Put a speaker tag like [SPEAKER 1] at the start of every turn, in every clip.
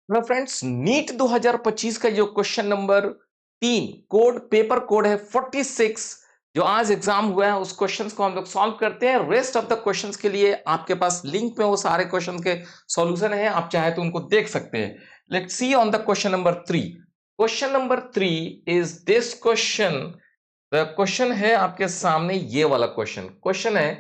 [SPEAKER 1] Hello friends, NEET 2025 का जो question number 3 code paper code है 46 जो आज एग्जाम हुआ है, उस क्वेश्चंस को हम लोग सॉल्व करते हैं। रेस्ट ऑफ द क्वेश्चंस के लिए आपके पास लिंक में वो सारे क्वेश्चन के सॉल्यूशन है, आप चाहे तो उनको देख सकते हैं। Let's see on the question number 3। Question number 3 is this question. The question है आपके सामने, ये वाला क्वेश्चन है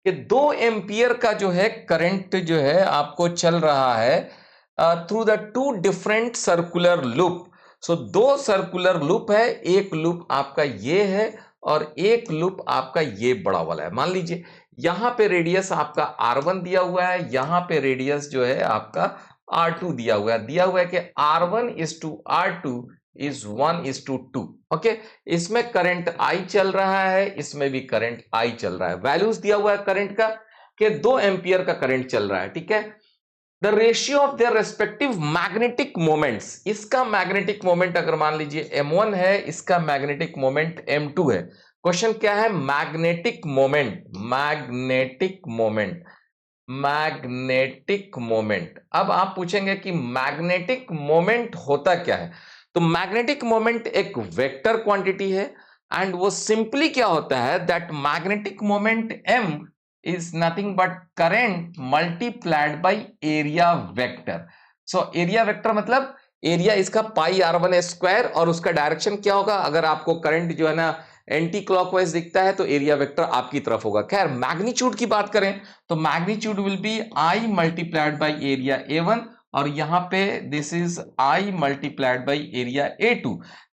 [SPEAKER 1] कि 2 एम्पियर का जो है करंट जो है आपको चल रहा है through the two different circular loop. So दो सर्कुलर लूप है, एक लूप आपका ये है और एक लूप आपका ये बड़ा वाला है। मान लीजिए यहां पे रेडियस आपका R1 दिया हुआ है, यहां पे रेडियस जो है आपका R2 दिया हुआ है कि R1:R2 इज 1:2। ओके, इसमें करंट I चल रहा है, इसमें भी करंट I चल रहा है। वैल्यूज दिया हुआ है करंट का कि 2 एम्पियर का करंट चल रहा है। ठीक है, the ratio of their respective magnetic moments, इसका मैग्नेटिक मोमेंट अगर मान लीजिए M1 है, इसका मैग्नेटिक मोमेंट M2 है। क्वेश्चन क्या है? Magnetic moment. अब आप पूछेंगे कि मैग्नेटिक मोमेंट होता क्या है? तो मैग्नेटिक मोमेंट एक वेक्टर क्वांटिटी है एंड वो सिंपली क्या होता है that magnetic moment M is nothing but current multiplied by area vector। So area vector मतलब एरिया इसका पाई R1 स्क्वायर, और उसका डायरेक्शन क्या होगा? अगर आपको करंट जो है ना एंटी क्लॉकवाइज दिखता है तो एरिया वेक्टर आपकी तरफ होगा। खैर, मैग्नीट्यूड की बात करें तो magnitude will be I multiplied by area A1, और यहां पे this is I multiplied by area A2।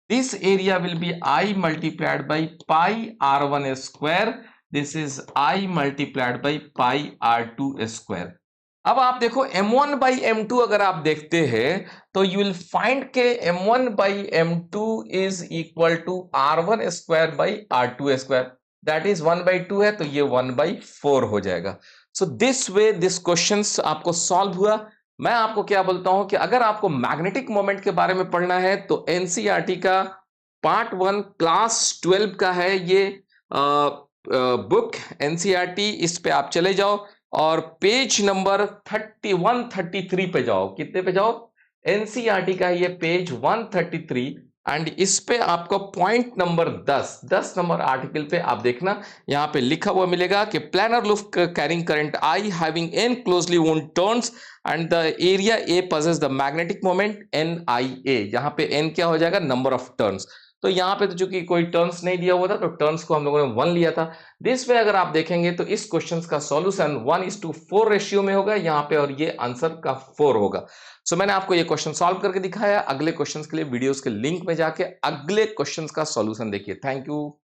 [SPEAKER 1] This area will be I multiplied by pi R1 square, this is I multiplied by pi R2 square. अब आप देखो M1 by M2 अगर आप देखते हैं तो यू विल फाइंड के M1 by M2 is equal to R1 square by R2 square, that is 1/2 है तो ये 1/4 हो जाएगा। So this way this question आपको सॉल्व हुआ। मैं आपको क्या बोलता हूं कि अगर आपको मैग्नेटिक मोमेंट के बारे में पढ़ना है तो एनसीईआरटी का पार्ट 1 क्लास 12 का है ये बुक एनसीईआरटी, इस पे आप चले जाओ और पेज नंबर 133 पे जाओ। कितने पे जाओ? एनसीईआरटी का ये पेज 133, एंड इस पे आपको पॉइंट नंबर 10 नंबर आर्टिकल पे आप देखना, यहां पे लिखा हुआ मिलेगा कि planar loop carrying current I having n closely wound turns and the area A possesses the magnetic moment NIA। यहां पे n क्या हो जाएगा? Number of turns. तो यहां पे तो चूंकि कोई टर्न्स नहीं दिया हुआ था तो टर्न्स को हम लोगों ने 1 लिया था। दिस वे अगर आप देखेंगे तो इस क्वेश्चन का सॉल्यूशन 1:4 रेशियो में होगा यहाँ पे, और ये आंसर का 4 होगा। सो मैंने आपको ये क्वेश्चन सॉल्व करके दिखाया। अगले क्वेश्चंस के लिए वीडियोस के लिंक में जाके अगले क्वेश्चंस का सॉल्यूशन देखिए। Thank you.